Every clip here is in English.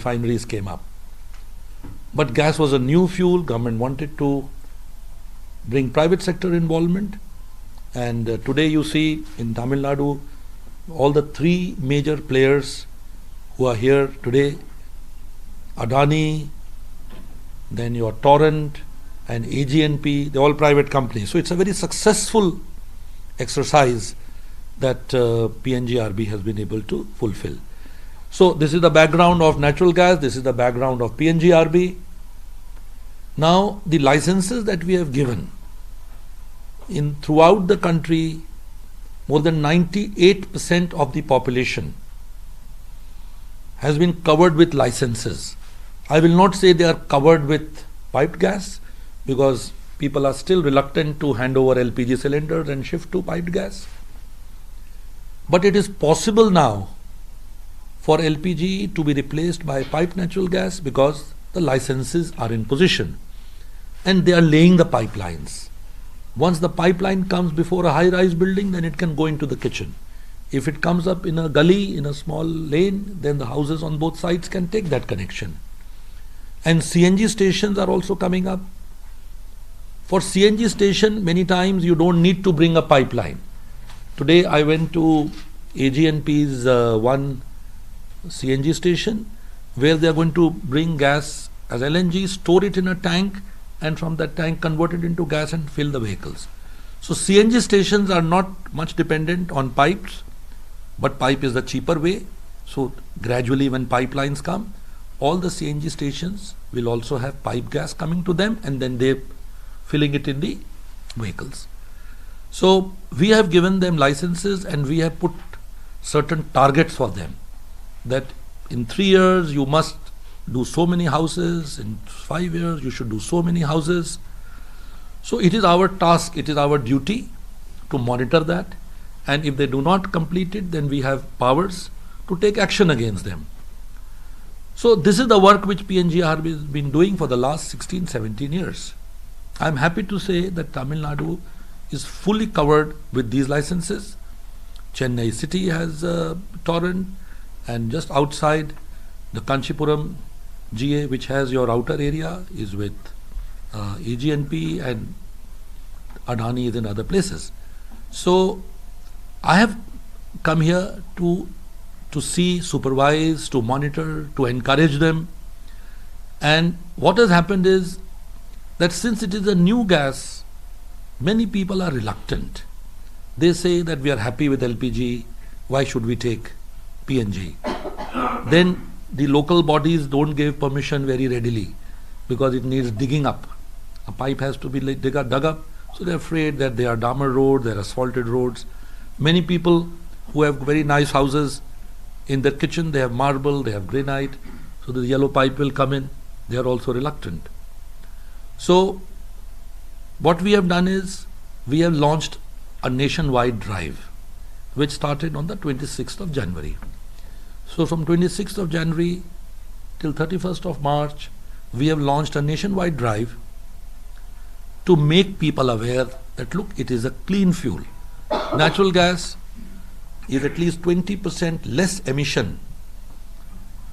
refineries came up. But gas was a new fuel. Government wanted to bring private sector involvement. And today you see in Tamil Nadu, all the three major players who are here today, Adani, then your Torrent and AGNP, they're all private companies. So it's a very successful exercise that PNGRB has been able to fulfill. So this is the background of natural gas, this is the background of PNGRB. Now the licenses that we have given throughout the country, more than 98% of the population has been covered with licenses. I will not say they are covered with piped gas because people are still reluctant to hand over LPG cylinders and shift to piped gas. But it is possible now for LPG to be replaced by piped natural gas because the licenses are in position and they are laying the pipelines. Once the pipeline comes before a high-rise building, then it can go into the kitchen. If it comes up in a gully, in a small lane, then the houses on both sides can take that connection. And CNG stations are also coming up. For CNG station, many times you don't need to bring a pipeline. Today I went to AGNP's one CNG station where they are going to bring gas as LNG, store it in a tank, and from that tank convert it into gas and fill the vehicles. So CNG stations are not much dependent on pipes, but pipe is the cheaper way. So gradually when pipelines come, all the CNG stations will also have pipe gas coming to them and then they filling it in the vehicles. So we have given them licenses and we have put certain targets for them that in 3 years you must do so many houses, in 5 years you should do so many houses. So it is our task, it is our duty to monitor that, and if they do not complete it, then we have powers to take action against them. So this is the work which PNGRB has been doing for the last 16-17 years. I am happy to say that Tamil Nadu is fully covered with these licenses. Chennai city has Torrent, and just outside the Kanchipuram GA, which has your outer area, is with AGNP, and Adani is in other places. So I have come here to see, supervise, to monitor, to encourage them. And what has happened is that since it is a new gas, many people are reluctant. They say that we are happy with LPG, why should we take PNG? Then the local bodies don't give permission very readily because it needs digging up. A pipe has to be dug up, so they're afraid that they are Dahmer roads, they are asphalted roads. Many people who have very nice houses, in their kitchen they have marble, they have granite, so the yellow pipe will come in, they are also reluctant. So what we have done is, we have launched a nationwide drive which started on the 26th of January. So from 26th of January till 31st of March, we have launched a nationwide drive to make people aware that look, it is a clean fuel. Natural gas is at least 20% less emission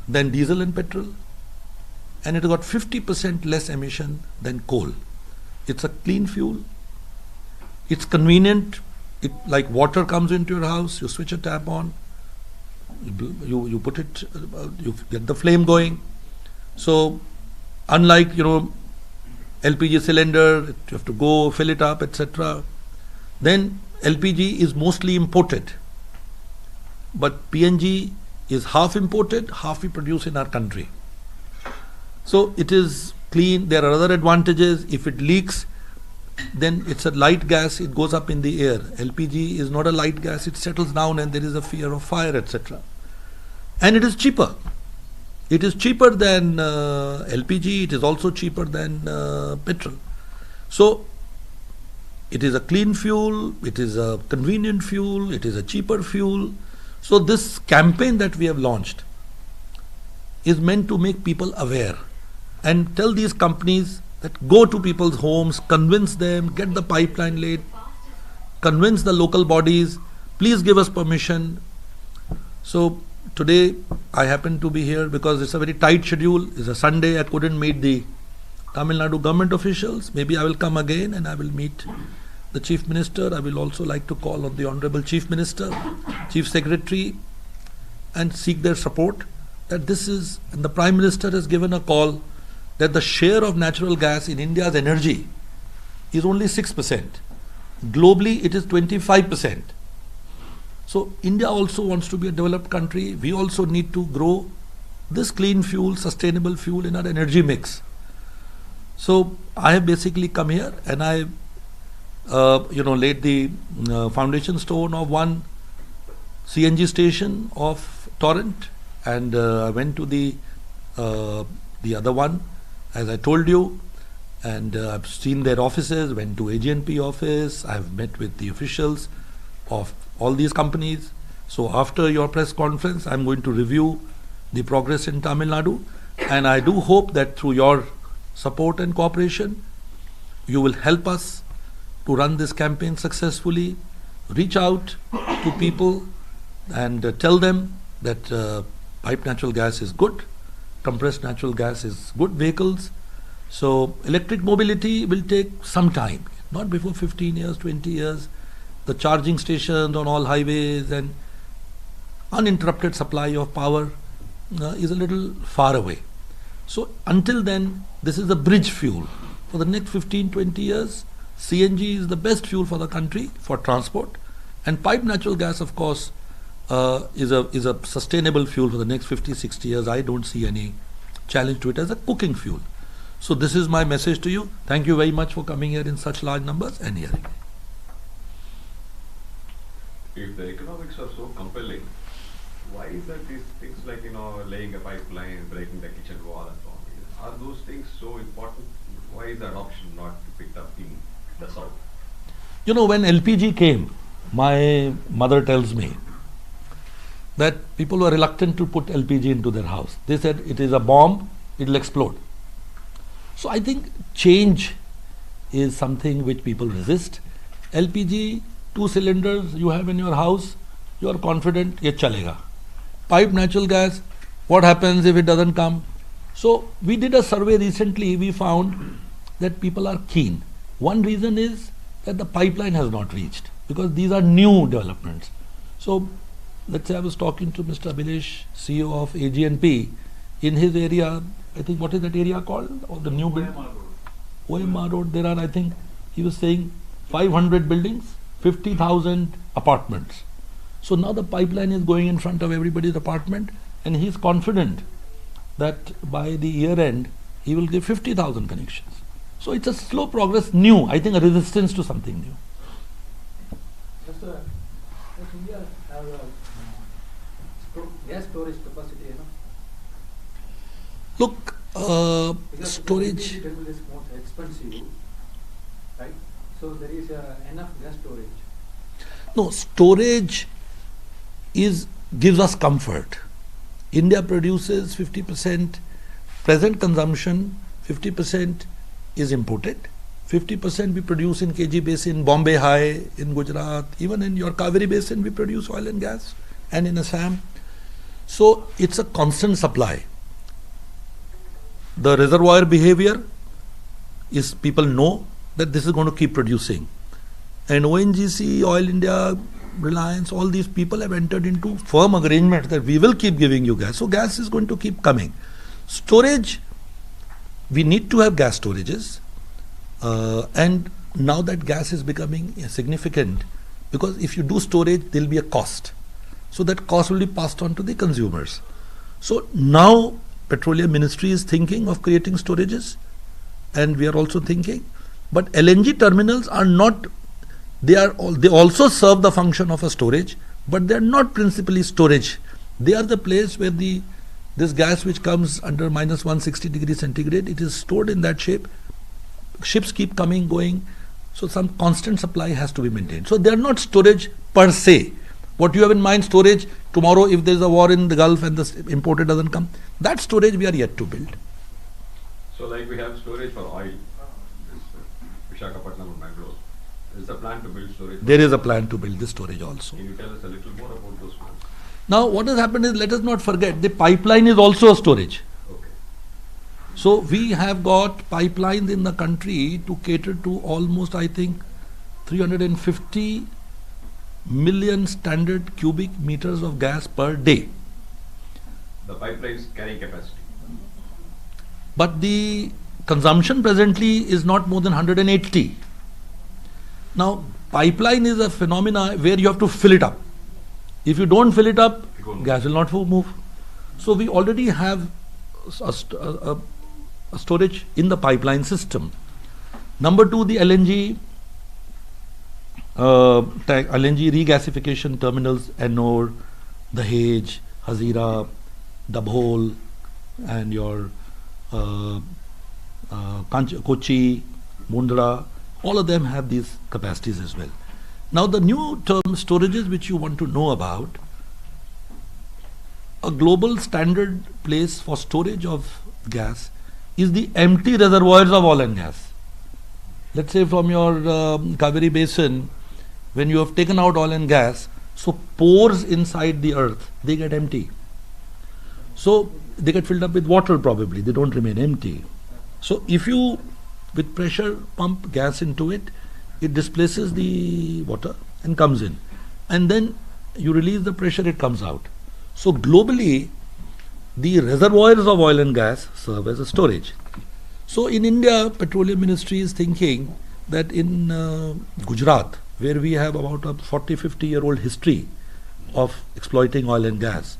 than diesel and petrol, and it has got 50% less emission than coal. It's a clean fuel. It's convenient. It, like water comes into your house, you switch a tap on, you put it, you get the flame going. So unlike LPG cylinder, you have to go fill it up, etc. Then LPG is mostly imported, but PNG is half imported, half we produce in our country. So it is clean. There are other advantages. If it leaks, then it's a light gas, it goes up in the air. LPG is not a light gas, it settles down and there is a fear of fire, etc. And it is cheaper. It is cheaper than LPG, it is also cheaper than petrol. So it is a clean fuel, it is a convenient fuel, it is a cheaper fuel. So this campaign that we have launched is meant to make people aware and tell these companies that go to people's homes, convince them, get the pipeline laid, convince the local bodies, please give us permission. So today I happen to be here because it's a very tight schedule. It's a Sunday. I couldn't meet the Tamil Nadu government officials. Maybe I will come again and I will meet the Chief Minister. I will also like to call on the Honorable Chief Minister, Chief Secretary, and seek their support. That this is, and the Prime Minister has given a call that the share of natural gas in India's energy is only 6%. Globally, it is 25%. So India also wants to be a developed country. We also need to grow this clean fuel, sustainable fuel in our energy mix. So I have basically come here and I, laid the foundation stone of one CNG station of Torrent, and I went to the other one, as I told you, and I've seen their offices, went to AGNP office, I've met with the officials of all these companies. So after your press conference, I'm going to review the progress in Tamil Nadu, and I do hope that through your support and cooperation, you will help us to run this campaign successfully, reach out to people and tell them that piped natural gas is good, compressed natural gas is good vehicles. So electric mobility will take some time, not before 15 years, 20 years. The charging stations on all highways and uninterrupted supply of power is a little far away. So until then, this is a bridge fuel. For the next 15, 20 years, CNG is the best fuel for the country for transport, and piped natural gas, of course, is a sustainable fuel for the next 50, 60 years. I don't see any challenge to it as a cooking fuel. So this is my message to you. Thank you very much for coming here in such large numbers and hearing. If the economics are so compelling, why is that these things like, laying a pipeline, breaking the kitchen wall and so on, are those things so important? Why is the adoption not picked up in the south? When LPG came, my mother tells me that people were reluctant to put LPG into their house. They said it is a bomb, it will explode. So I think change is something which people resist. LPG, 2 cylinders you have in your house, you are confident, ye chalega. Piped natural gas, what happens if it doesn't come? So we did a survey recently, we found that people are keen. One reason is that the pipeline has not reached, because these are new developments. So let's say I was talking to Mr. Abhilesh, CEO of AGNP, in his area, I think, what is that area called? Or the new building? OMR Road. There are, I think, he was saying 500 buildings, 50,000 apartments. So now the pipeline is going in front of everybody's apartment, and he is confident that by the year end, he will give 50,000 connections. So it's a slow progress, new, I think a resistance to something new. Does India have a gas storage capacity, Look, Because storage. the LPG is more expensive, right? So there is enough gas storage. No, storage gives us comfort. India produces 50% present consumption, 50% is imported, 50% we produce in KG Basin, Bombay High, in Gujarat, even in your Kaveri Basin we produce oil and gas, and in Assam. So it's a constant supply. The reservoir behavior is, people know that this is going to keep producing. And ONGC, Oil India, Reliance, all these people have entered into firm arrangements that we will keep giving you gas. So gas is going to keep coming. Storage, we need to have gas storages. And now that gas is becoming significant, because if you do storage, there will be a cost. So that cost will be passed on to the consumers. So now Petroleum Ministry is thinking of creating storages, and we are also thinking. But LNG terminals are not, they also serve the function of a storage, but they are not principally storage. They are the place where this gas which comes under minus 160 degrees centigrade, it is stored in that shape. Ships keep coming, going, so some constant supply has to be maintained. So they are not storage per se. What you have in mind, storage, tomorrow if there is a war in the Gulf and the imported doesn't come, that storage we are yet to build. So like we have storage for oil, Visakhapatnam and Bangalore. Is there a plan to build storage? There is a plan to build this storage also. Can you tell us a little more about those plans? Now what has happened is, let us not forget, the pipeline is also a storage. Okay. So we have got pipelines in the country to cater to almost, I think, 350 million standard cubic meters of gas per day. The pipeline's carrying capacity. But the consumption presently is not more than 180. Now, pipeline is a phenomena where you have to fill it up. If you don't fill it up, It won't gas will not move. So we already have a storage in the pipeline system. Number two, the LNG regasification terminals, Ennore, Dahej, Hazira, Dabhol, and your Kochi, Mundra, all of them have these capacities as well. Now the new term storages which you want to know about, a global standard place for storage of gas is the empty reservoirs of oil and gas. Let's say from your Kaveri basin, when you have taken out oil and gas, so pores inside the earth, they get empty. So they get filled up with water probably, they don't remain empty. So if you, with pressure, pump gas into it, it displaces the water and comes in. And then you release the pressure, it comes out. So globally, the reservoirs of oil and gas serve as a storage. So in India, Petroleum Ministry is thinking that in Gujarat, where we have about a 40-50-year-old history of exploiting oil and gas,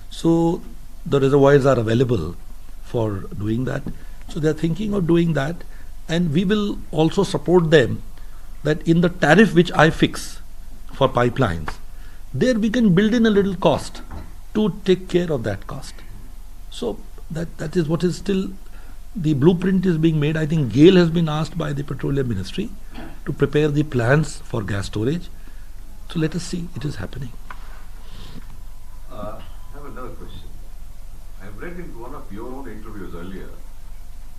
so the reservoirs are available for doing that. So they are thinking of doing that, and we will also support them that in the tariff which I fix for pipelines, there we can build in a little cost to take care of that cost. So that is what is still, the blueprint is being made. I think GAIL has been asked by the Petroleum Ministry to prepare the plans for gas storage. So let us see, it is happening. I have another question. I've read in one of your own interviews earlier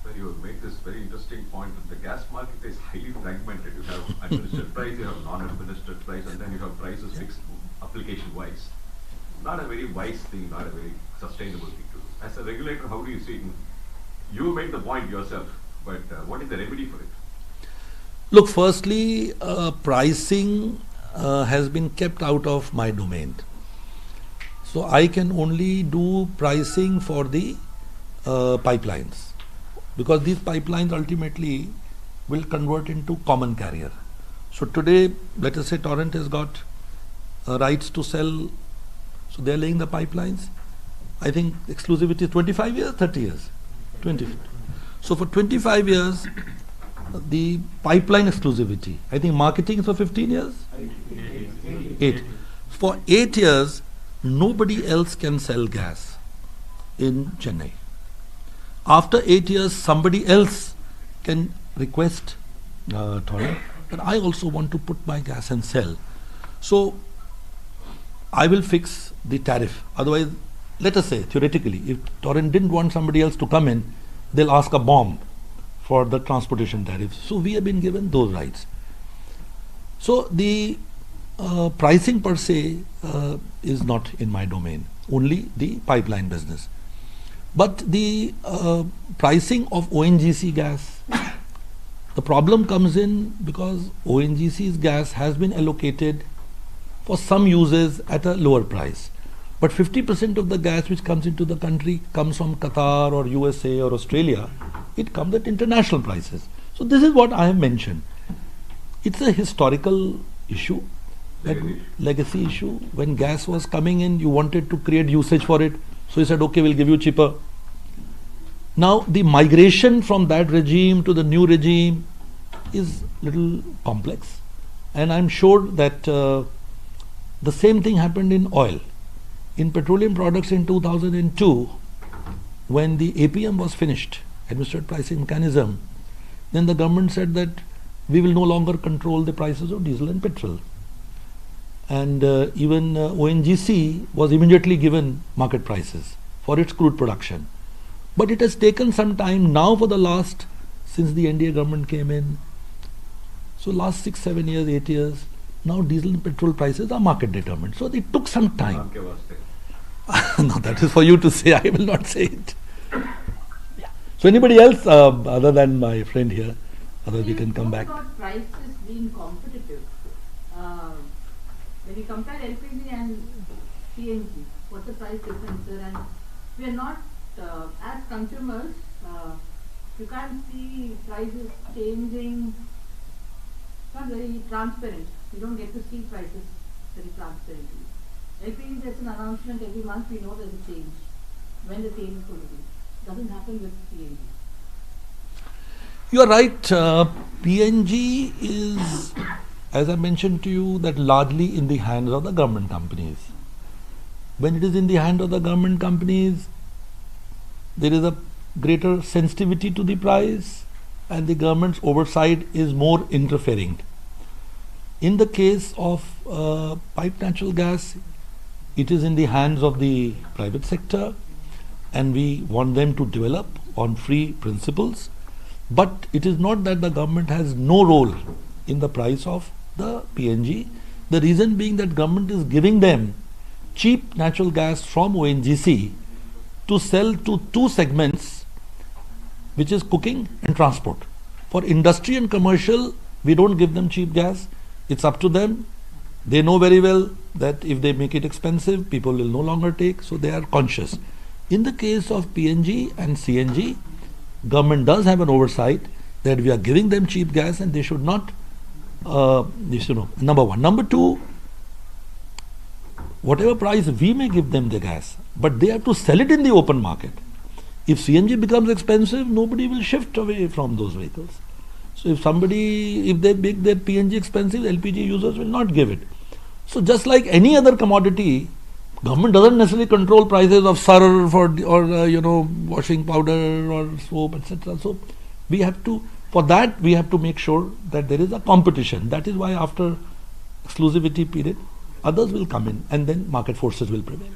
where you have made this very interesting point that the gas market is highly fragmented. You have administered price, you have non-administered price, and then you have prices fixed application-wise. Not a very wise thing, not a very sustainable thing to do. As a regulator, how do you see it? You made the point yourself, but what is the remedy for it? Look, firstly, pricing has been kept out of my domain. So I can only do pricing for the pipelines, because these pipelines ultimately will convert into common carrier. So today, let us say Torrent has got rights to sell, so they are laying the pipelines. I think exclusivity is 25 years, 30 years? 20. So for 25 years, the pipeline exclusivity. I think marketing is for 15 years? 8. For 8 years, nobody else can sell gas in Chennai. After 8 years, somebody else can request Torrent, but I also want to put my gas and sell. So I will fix the tariff. Otherwise, let us say theoretically, if Torrent didn't want somebody else to come in, they'll ask a bomb for the transportation tariffs. So we have been given those rights. So the pricing per se is not in my domain, only the pipeline business. But the pricing of ONGC gas, the problem comes in because ONGC's gas has been allocated for some uses at a lower price. But 50% of the gas which comes into the country comes from Qatar or USA or Australia. It comes at international prices. So this is what I have mentioned. It's a historical issue, legacy issue. When gas was coming in, you wanted to create usage for it. So you said, okay, we'll give you cheaper. Now the migration from that regime to the new regime is little complex. And I'm sure that the same thing happened in oil. In petroleum products in 2002, when the APM was finished, administered pricing mechanism, then the government said that we will no longer control the prices of diesel and petrol. And even ONGC was immediately given market prices for its crude production. But it has taken some time now for the last, since the NDA government came in, so last 6, 7 years, 8 years, now diesel and petrol prices are market determined. So it took some time. No, that is for you to say. I will not say it. Yeah. So anybody else other than my friend here? Otherwise we can come back. About prices being competitive. When you compare LPG and CNG, what's the price difference there? And we are not, as consumers, you can't see prices changing. It's not very transparent. You don't get to see prices very transparently. LPG, there's an announcement every month. We know there's a change. When the change is going to be. Doesn't happen with CNG. You are right. PNG is, as I mentioned to you, that largely in the hands of the government companies. When it is in the hand of the government companies, there is a greater sensitivity to the price and the government's oversight is more interfering. In the case of piped natural gas, it is in the hands of the private sector and we want them to develop on free principles. But it is not that the government has no role in the price of the PNG. The reason being that government is giving them cheap natural gas from ONGC to sell to two segments, which is cooking and transport. For industry and commercial, we don't give them cheap gas. It's up to them. They know very well that if they make it expensive, people will no longer take, so they are conscious. In the case of PNG and CNG, government does have an oversight that we are giving them cheap gas and they should not, number one. Number two, whatever price we may give them the gas, but they have to sell it in the open market. If CNG becomes expensive, nobody will shift away from those vehicles. So if they make their PNG expensive, LPG users will not give it. So just like any other commodity, government doesn't necessarily control prices of surf or washing powder or soap, etc. So we have to make sure that there is a competition. That is why after exclusivity period, others will come in and then market forces will prevail.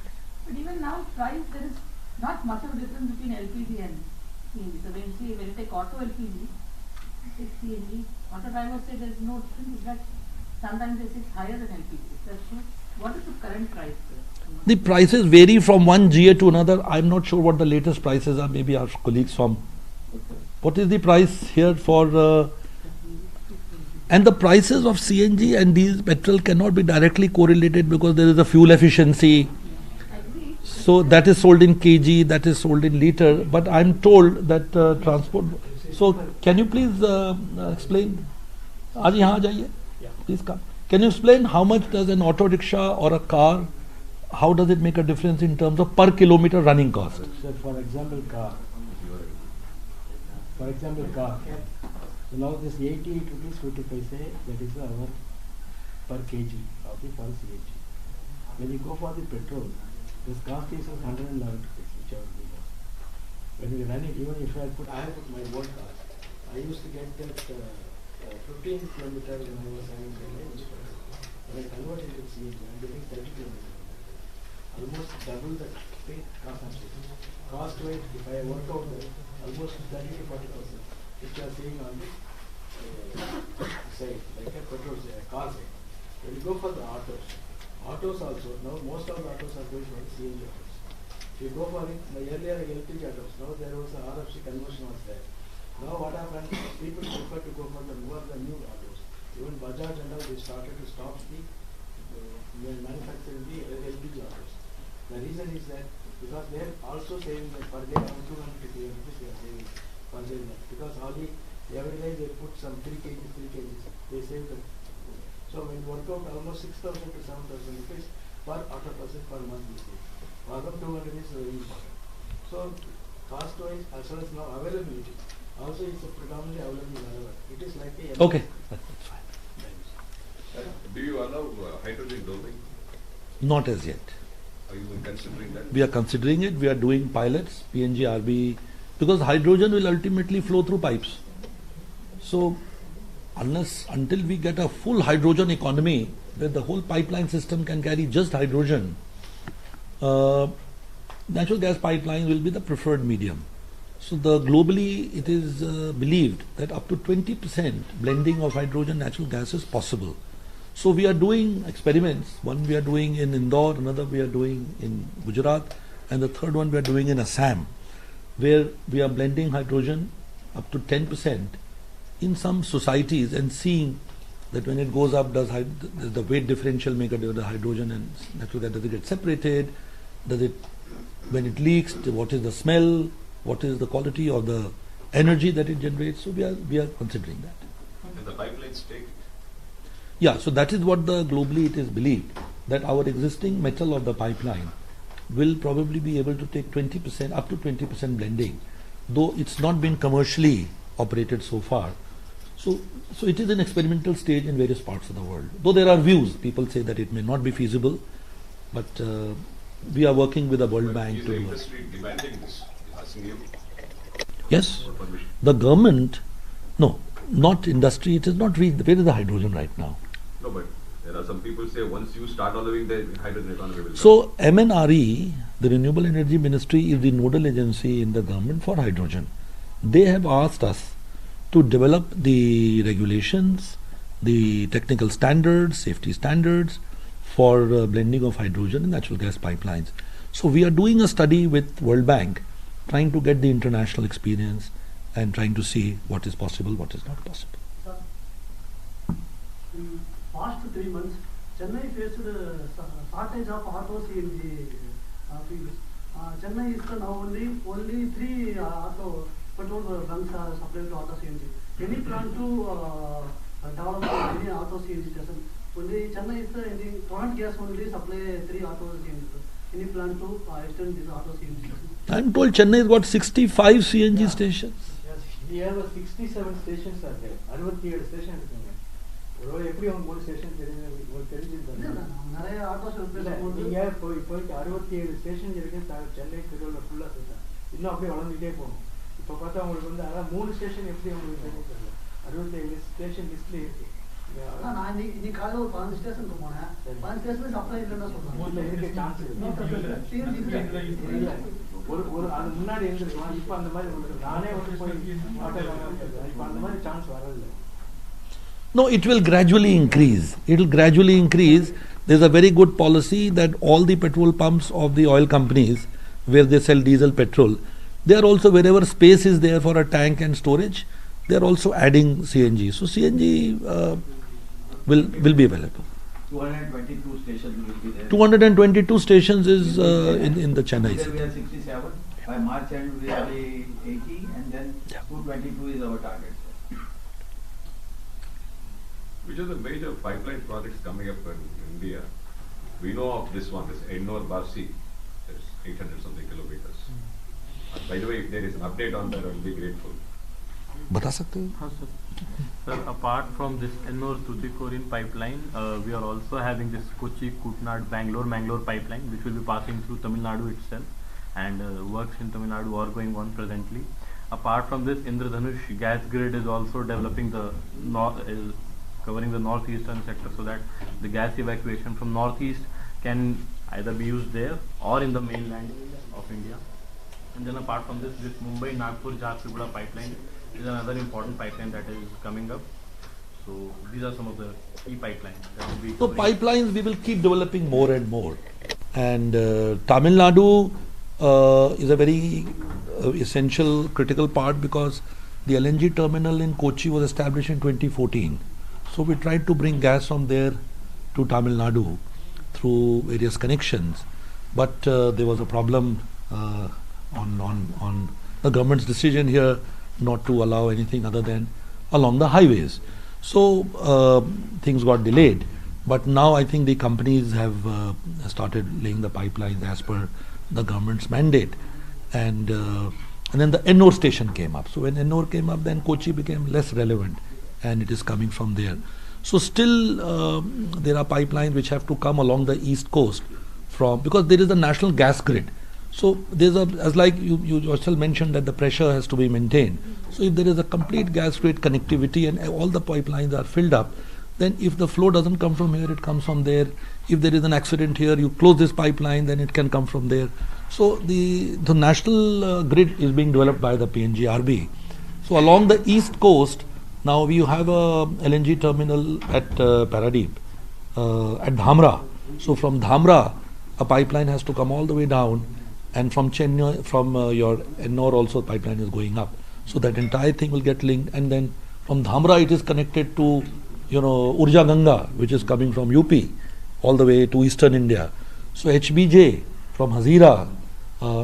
But even now, price, there is not much of a difference between LPG and CNG. So when you take auto LPG, take CNG, auto drivers say there is no difference. In fact, sometimes they say it's higher than LPG. That's true. What is the current price there? The prices vary from one GA to another. I'm not sure what the latest prices are. Maybe our colleagues from. What is the price here for? And the prices of CNG and diesel petrol cannot be directly correlated because there is a fuel efficiency. So that is sold in kg, that is sold in liter. But I'm told that transport. So can you please explain? Aaj yahan jaiye. Please come. Can you explain how much does an auto rickshaw or a car? How does it make a difference in terms of per kilometer running cost? So for example, car. So now this 88 rupees 50 paise, that is our per kg of the per CNG. When you go for the petrol, this cost is 111 rupees, whichever we go. When we run it, even if I put my old car, I used to get that 15 kilometers when I was having the range. When I convert it to CNG, I'm getting 30 kilometers. Almost double the cost weight. If I work out that, almost 30 to 40%, which you are seeing on the side, like a petrol car side. When you go for the autos also, now most of the autos are going for CNG autos. If you go for it, earlier LPG autos, now there was a RFC conversion was there. Now what happened, people prefer to go for the new autos. Even Bajaj and all, they started to stop the manufacturing the LPG autos. The reason is that because they are also saving that per day around 250 rupees they are saving per day. Because only every day they put some 3 kg, they save them. So when you work out almost 6,000 to 7,000 rupees per auto person per month they save. For them 200 is very important. So cost wise as well as now availability, also it's a predominantly available wherever. It is like a Okay, that's fine. Do you allow hydrogen dosing? Not as yet. Are you considering that? We are considering it. We are doing pilots, PNG, RB, because hydrogen will ultimately flow through pipes. So until we get a full hydrogen economy where the whole pipeline system can carry just hydrogen, natural gas pipeline will be the preferred medium. So globally it is believed that up to 20% blending of hydrogen natural gas is possible. So we are doing experiments. One we are doing in Indore, another we are doing in Gujarat, and the third one we are doing in Assam, where we are blending hydrogen up to 10% in some societies and seeing that when it goes up, does the weight differential make the hydrogen and natural gas, does it get separated? Does it, when it leaks, what is the smell? What is the quality or the energy that it generates? So we are considering that. And the pipelines take it. Yeah, so that is what globally it is believed, that our existing metal of the pipeline will probably be able to take 20%, up to 20% blending, though it's not been commercially operated so far. So it is an experimental stage in various parts of the world. Though there are views, people say that it may not be feasible, but we are working with the World Bank Is to the do it. industry demanding this? Asking you Yes, for permission? the government, no, not industry, it is not reached. Where is the hydrogen right now? No, but there are some people say once you start allowing the hydrogen economy will come. So MNRE, the Renewable Energy Ministry, is the nodal agency in the government for hydrogen. They have asked us to develop the regulations, the technical standards, safety standards for blending of hydrogen in natural gas pipelines. So we are doing a study with World Bank, trying to get the international experience and trying to see what is possible, what is not possible. Sir, in past 3 months, Chennai faced a shortage of autos in the fields. Chennai is now only 3 auto petrol runs are supplied to auto CNG. Any plan to develop any auto CNG station? Only Chennai is in the current gas only supply 3 auto CNG. Any plan to extend this auto CNG station? I'm told Chennai has got 65 CNG stations. Yes, we have 67 stations are there. 67 stations இருக்குங்க. ஒரு எப்படி அவங்க மூணு station தெரிஞ்சு உங்களுக்கு தெரிஞ்சிருந்தாங்க. நிறைய autos நீங்க போயிட்டு 67 ஸ்டேஷன் இருக்கு சென்னை திருவள்ளூர்ல ஃபுல்லா சொல்லிட்டாங்க. இன்னும் அப்படியே வளர்ந்துட்டே போகும். இப்போ பார்த்தா உங்களுக்கு வந்து அதான் 3 ஸ்டேஷன் எப்படி உங்களுக்கு தெரியல. 67 ஸ்டேஷன் லிஸ்ட்ல இருக்கு. நான் இன்னைக்கு காலையில் ஒரு 15 ஸ்டேஷனுக்கு போனேன். 15 ஸ்டேஷன்ல சப்ளை இல்லைன்னு சொல்றாங்க. இருக்க சான்ஸ் ஒரு அது முன்னாடி இருந்திருக்கலாம். இப்போ அந்த மாதிரி உங்களுக்கு நானே வந்து போய் ஆட்டோ இப்போ அந்த மாதிரி சான்ஸ் வரல. No, it will gradually increase. It will gradually increase. There's a very good policy that all the petrol pumps of the oil companies where they sell diesel petrol, they are also, wherever space is there for a tank and storage, they are also adding CNG. So CNG will be available. 222 stations will be there. 222 stations is in the Chennai There city. we are 67. By March end we will be 80, and then 222 is our target. Which are the major pipeline projects coming up in India? We know of this one, this Ennore-Barsi, it's 800 something kilometers. By the way, if there is an update on that, I will be grateful. बता सकते हो? हाँ sir. Sir, apart from this Ennore-Tuticorin pipeline, we are also having this Kochi-Kutnad-Bangalore pipeline, which will be passing through Tamil Nadu itself, and works in Tamil Nadu are going on presently. Apart from this, Indradhanush gas grid is also developing covering the northeastern sector, so that the gas evacuation from northeast can either be used there or in the mainland of India. And then apart from this Mumbai-Nagpur-Jharsuguda pipeline is another important pipeline that is coming up. So these are some of the key pipelines that will be So covering. pipelines we will keep developing more and more. And Tamil Nadu is a very essential, critical part, because the LNG terminal in Kochi was established in 2014. So we tried to bring gas from there to Tamil Nadu through various connections, but there was a problem on the government's decision here not to allow anything other than along the highways. So things got delayed, but now I think the companies have started laying the pipelines as per the government's mandate, and then the Ennore station came up. So when Ennore came up, then Kochi became less relevant, and it is coming from there. So still there are pipelines which have to come along the east coast because there is a national gas grid. So there's as like you yourself mentioned, that the pressure has to be maintained. So if there is a complete gas grid connectivity and all the pipelines are filled up, then if the flow doesn't come from here, it comes from there. If there is an accident here, you close this pipeline, then it can come from there. So the national grid is being developed by the PNGRB. So along the east coast, now we have a LNG terminal at Paradip, at Dhamra. So from Dhamra, a pipeline has to come all the way down, and from Chennai, from your Ennore also pipeline is going up. So that entire thing will get linked, and then from Dhamra it is connected to, Urja Ganga, which is coming from UP all the way to eastern India. So HBJ from Hazira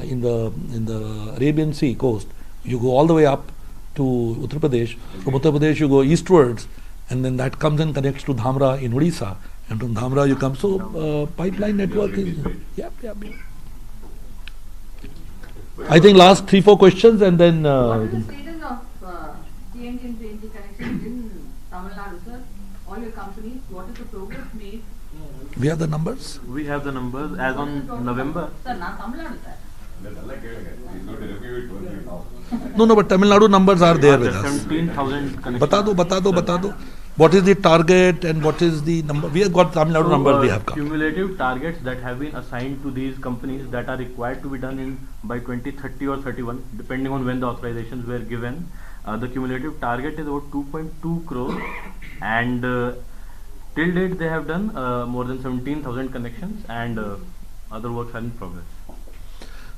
in the Arabian Sea coast, you go all the way up to Uttar Pradesh. From Uttar Pradesh you go eastwards, and then that comes and connects to Dhamra in Odisha, and from Dhamra you come. So pipeline network is yep. I think last 3-4 questions, and then What is the status of TNT and TNT connections in Tamil Nadu, sir? All your companies, what is the progress made? we have the numbers. We have the numbers as on November. Sir, now Tamil Nadu, sir. He's going to review it only now. No, but Tamil Nadu numbers are there with us. 17,000 connections. Bata do. What is the target and what is the number? We have got Tamil Nadu numbers. We have got. Cumulative targets that have been assigned to these companies that are required to be done by 2030 or 31, depending on when the authorizations were given. The cumulative target is about 2.2 crore, and till date they have done more than 17,000 connections, and other works are in progress.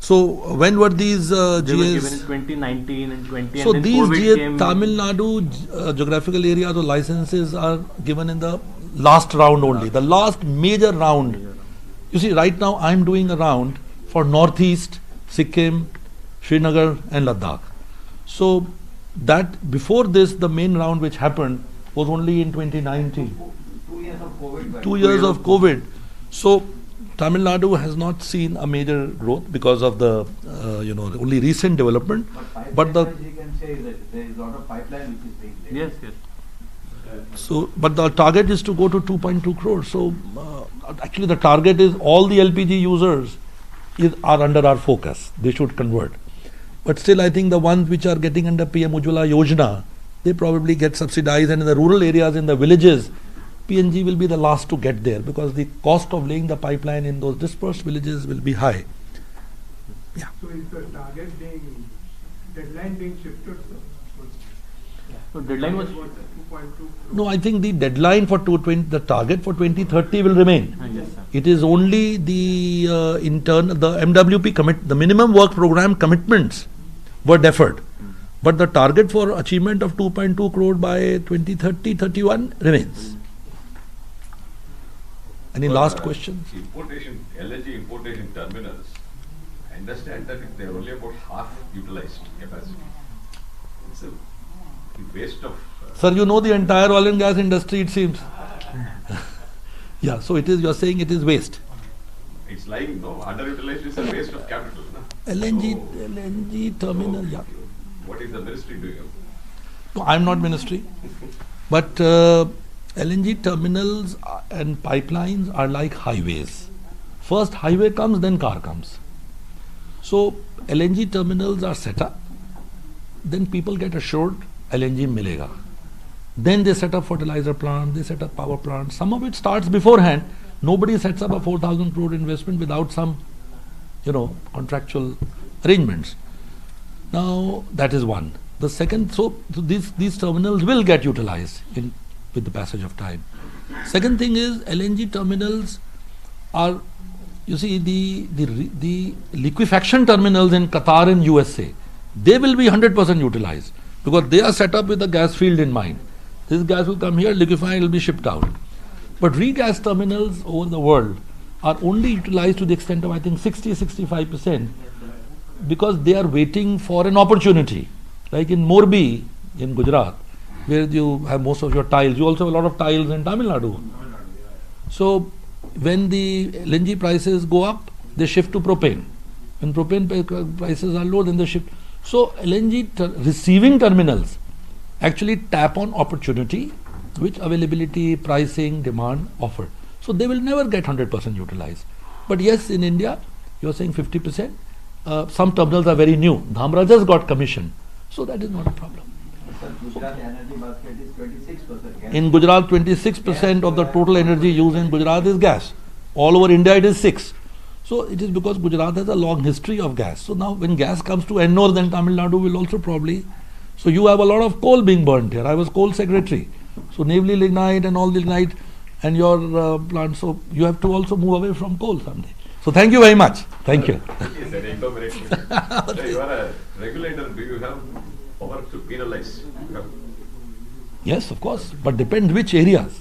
So when were these They were given in GS? 2019 and 20, So and then these COVID GS came. Tamil Nadu geographical areas or licenses are given in the last round only, the last major round. You see, right now I am doing a round for Northeast, Sikkim, Srinagar and Ladakh. So that before this, the main round which happened was only in 2019. 2 years of COVID. right? 2 years of COVID. So Tamil Nadu has not seen a major growth because of the only recent development. But the you can say that there is a lot of pipeline which is being laid. Yes. but the target is to go to 2.2 crores. So actually the target is all the LPG users are under our focus. They should convert. But still, I think the ones which are getting under PM Ujjwala Yojana, they probably get subsidized, and in the rural areas, in the villages, PNG will be the last to get there because the cost of laying the pipeline in those dispersed villages will be high. So is the target deadline being shifted, sir? So deadline was 2.2. No, I think the deadline for 220, the target for 2030 will remain. yes, sir. It is only the the MWP the minimum work program commitments were deferred. But the target for achievement of 2.2 crore by 2030-31 remains. Any last questions? LNG importation terminals, I understand that they're only about half utilized capacity. It's a waste of... Sir, you know the entire oil and gas industry, it seems. Yeah, so it is, you are saying it is waste. It's lying, no? Underutilized is a waste of capital, no? LNG terminal, yeah. What is the ministry doing? No, I'm not ministry. But LNG terminals and pipelines are like highways. First highway comes, then car comes. So LNG terminals are set up, then people get assured LNG milega. Then they set up fertilizer plant, they set up power plant. Some of it starts beforehand. Nobody sets up a 4,000 crore investment without some, contractual arrangements. Now that is one. The second, so these terminals will get utilized with the passage of time. Second thing is LNG terminals are, you see, the liquefaction terminals in Qatar and USA, they will be 100% utilized because they are set up with a gas field in mind. This gas will come here, liquefy, it will be shipped out. But regas terminals over the world are only utilized to the extent of, I think, 60-65% because they are waiting for an opportunity. Like in Morbi, in Gujarat, where you have most of your tiles. You also have a lot of tiles in Tamil Nadu. So when the LNG prices go up, they shift to propane. When propane prices are low, then they shift. So LNG receiving terminals actually tap on opportunity which availability, pricing, demand offer. So they will never get 100% utilized. But yes, in India, you are saying 50%. Some terminals are very new. Dhamra just got commissioned. So that is not a problem. Gujarat energy basket is 26% gas. In Gujarat, 26% of the total energy used in Gujarat is gas. All over India, it is 6. So it is because Gujarat has a long history of gas. So now when gas comes to Ennore, then Tamil Nadu will also probably. So you have a lot of coal being burnt here. I was coal secretary. So naval lignite and all the lignite and your plant. So you have to also move away from coal someday. So thank you very much. Thank you. Yes, an incorporation. So you are a regulator. Do you have power to penalize? Yes, of course, but depends which areas.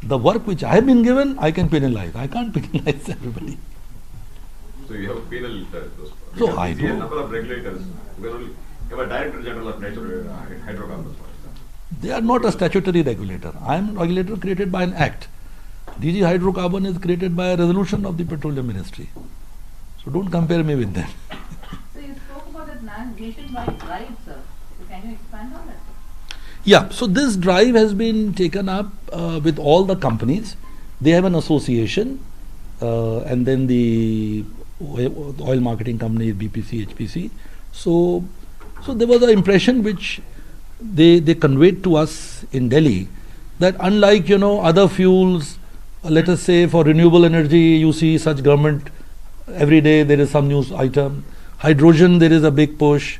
The work which I have been given, I can penalize. I can't penalize everybody. So you have penal those. So I see a do. number of regulators. You can only have a Director General of Natural Hydrocarbons, for example. They are not a statutory regulator. I am a regulator created by an act. DG Hydrocarbon is created by a resolution of the Petroleum Ministry. So don't compare me with them. So you spoke about that nationwide drive, sir. So can you expand on that? Yeah, so this drive has been taken up with all the companies. They have an association, and then the oil marketing companies, BPC, HPC. So there was an impression which they conveyed to us in Delhi that unlike other fuels, let us say for renewable energy, you see such government every day there is some news item. Hydrogen, there is a big push.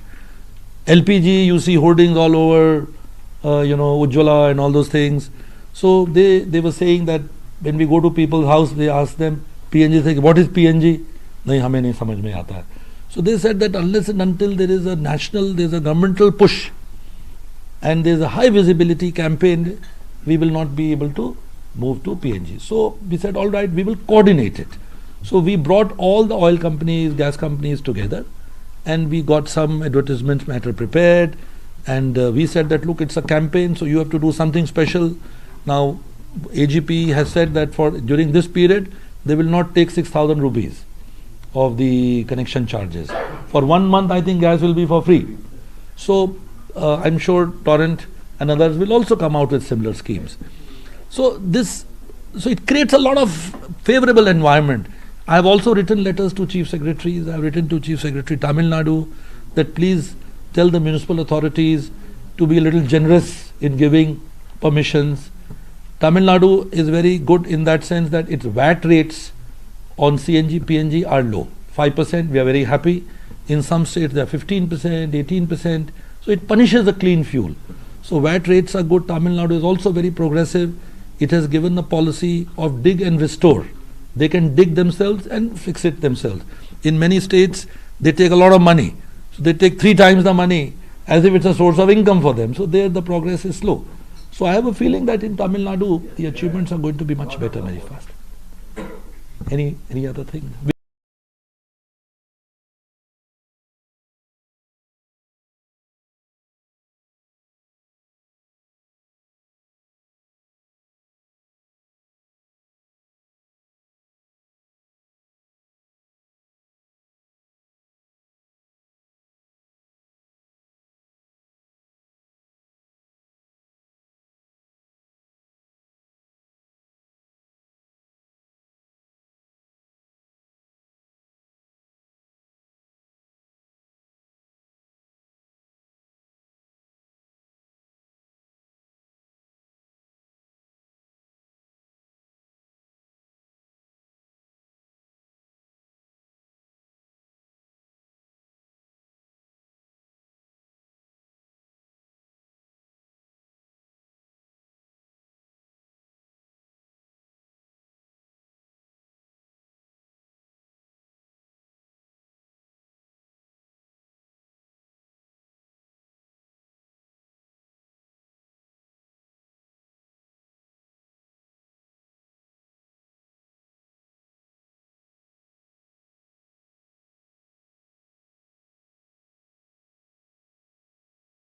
LPG, you see hoardings all over. Ujjwala and all those things. So they were saying that when we go to people's house, they ask them, PNG, say, what is PNG? Nahi, hame nahi samajh mein aata hai. So they said that unless and until there is a governmental push and there is a high visibility campaign, we will not be able to move to PNG. So we said, all right, we will coordinate it. So we brought all the oil companies, gas companies together, and we got some advertisement matter prepared. And we said that, look, it's a campaign, so you have to do something special. Now, AGP has said that during this period, they will not take 6,000 rupees of the connection charges. For 1 month, I think gas will be for free. So I'm sure Torrent and others will also come out with similar schemes. So it creates a lot of favorable environment. I have also written letters to Chief Secretaries. I have written to Chief Secretary Tamil Nadu that please tell the municipal authorities to be a little generous in giving permissions. Tamil Nadu is very good in that sense that its VAT rates on CNG, PNG are low. 5%, we are very happy. In some states they are 15%, 18%. So it punishes the clean fuel. So VAT rates are good. Tamil Nadu is also very progressive. It has given a policy of dig and restore. They can dig themselves and fix it themselves. In many states, they take a lot of money. So they take 3 times the money as if it's a source of income for them. So there the progress is slow. So I have a feeling that in Tamil Nadu, the achievements are going to be much better very fast. Any other thing?